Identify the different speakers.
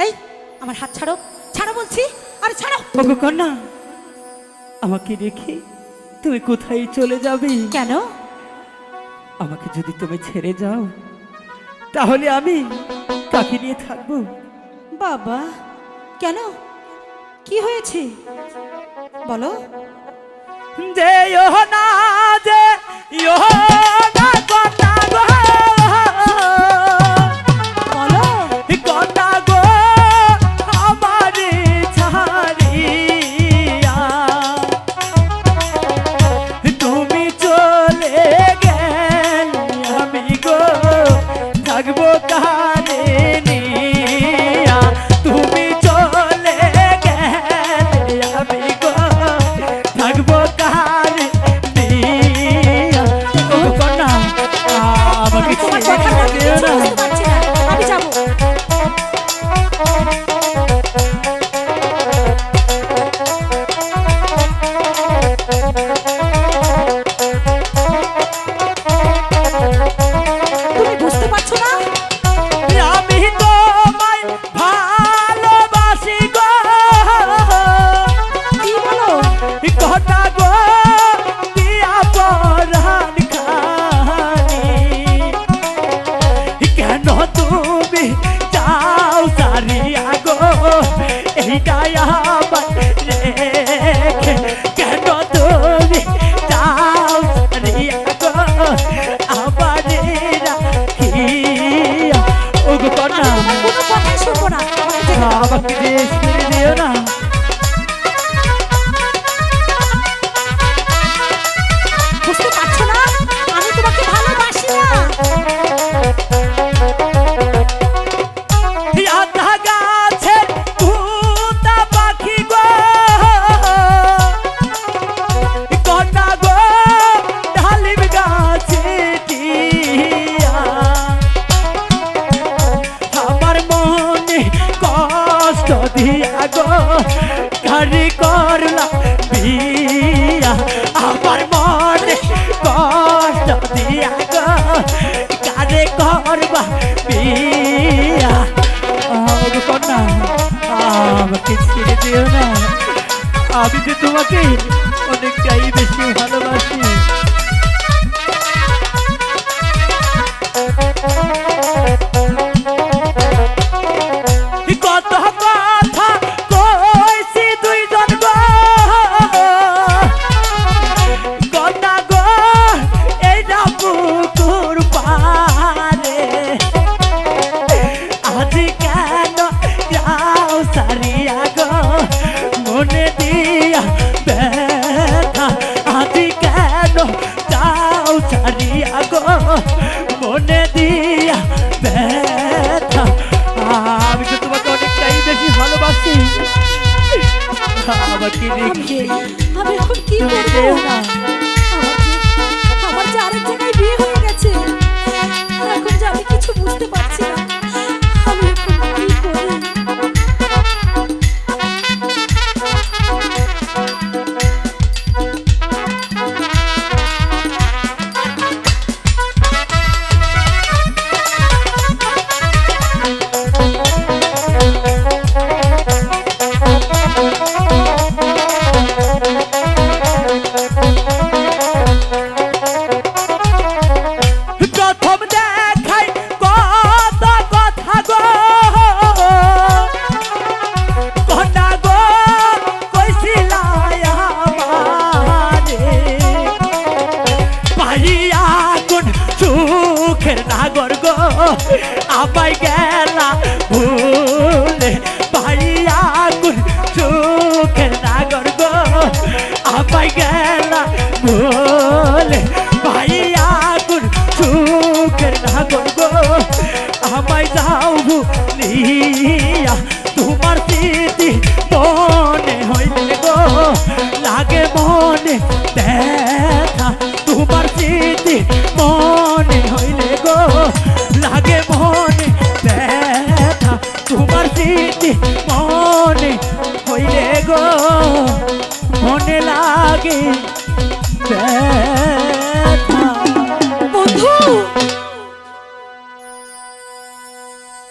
Speaker 1: এই আমার হাত ছাড়ো, ছাড়ো বলছি, আরে ছাড়ো।
Speaker 2: ওগো কন্যা, আমাকে রেখে তুমি কোথায় চলে যাবে?
Speaker 1: কেন?
Speaker 2: আমাকে যদি তুমি ছেড়ে যাও তাহলে আমি কাকে নিয়ে থাকবো?
Speaker 1: বাবা, কেন, কি হয়েছে বলো?
Speaker 2: যে না, যে না কন্যা গো,
Speaker 1: বলো।
Speaker 2: কন্যা গো আমারে ছাড়িয়া তুমি চলে গেলে আমি গো থাকবো কারে নিয়া। তুমি চলে গেলে আমি গো থাকবো কারে নিয়া। ও কন্যা, আমাকে
Speaker 1: তোমার
Speaker 2: ছেড়ে
Speaker 1: কথাটা আমি
Speaker 2: যেও
Speaker 1: কিছু
Speaker 2: না।
Speaker 1: বুঝতে পারছি না, আমি যাবো। তুমি বুঝতে পারছো না?
Speaker 2: আমি তোমায় ভালোবাসি গো,
Speaker 1: কি বলো?
Speaker 2: কন্যা গো দিয়া পরাণ খানি। কেন তুমি যাও সারিয়া গো এইটাই আমার রেখে? কেন তুমি যাও সারিয়া গো আমার রাখিয়া? ও গো কন্যা,
Speaker 1: আমি তোমার কোনো কথাই শুনবো না, আমাকে যেতে দাও।
Speaker 2: আমাকে দেশ ছেড়ে দিও না।
Speaker 1: বুঝতে পারছো না? আমি তোমাকে ভালোবাসি না।
Speaker 2: আধা গাছের ভূতা পাখি গো, কন্যা গো ডালিম গাছে টিয়া। আমার মনে কষ্ট দিয়া গো কারি করলা বিয়া। আমার মনে কষ্ট দিয়া গো কারে করবা বিয়া। আমাকে কন্যা, আমাকে ছেড়ে দিও না। আমি যে তোমাকে অনেকটাই বেশি ভালোবাসি। কত কথা কইছি দুইজন গো, কন্যা গো এই না পুকুর পারে। আজি কেন যাও সারিয়া গো মনে দিয়া ব্যথা? আজি কেন যাও সারিয়া গো মনে দিয়া ব্যথা? আমি তো তোমাকে অনেকটাই বেশি ভালোবাসি। আমাকে রেখে
Speaker 1: আমি এখন কি
Speaker 2: তুমি
Speaker 1: করবো?
Speaker 2: যেও না।
Speaker 1: আমার যে আরেক জায়গায় বিয়ে হয়ে গেছে, এখন যে আমি কিছু বুঝতে পারছি না, আমি এখন কি করি?
Speaker 2: প্রথম দেখাই কত কথা গো, কন্যা গো কইছিলাই আমারে পাইয়া কোন সুখের নাগর গো আমায় গেলা ভুলে। পাইয়া কোন সুখের নাগর গো আমায় গেলা ভুলে। পাইয়া কোন সুখের নাগর গো আমায় যাও ভুলিয়া। তোমার স্মৃতি মনে হইলে গো লাগে মনে ব্যথা। তোমার স্মৃতি মনে হইলে গো লাগে মনে ব্যথা। তোমার স্মৃতি মনে হইলে গো মনে লাগে ব্যথা।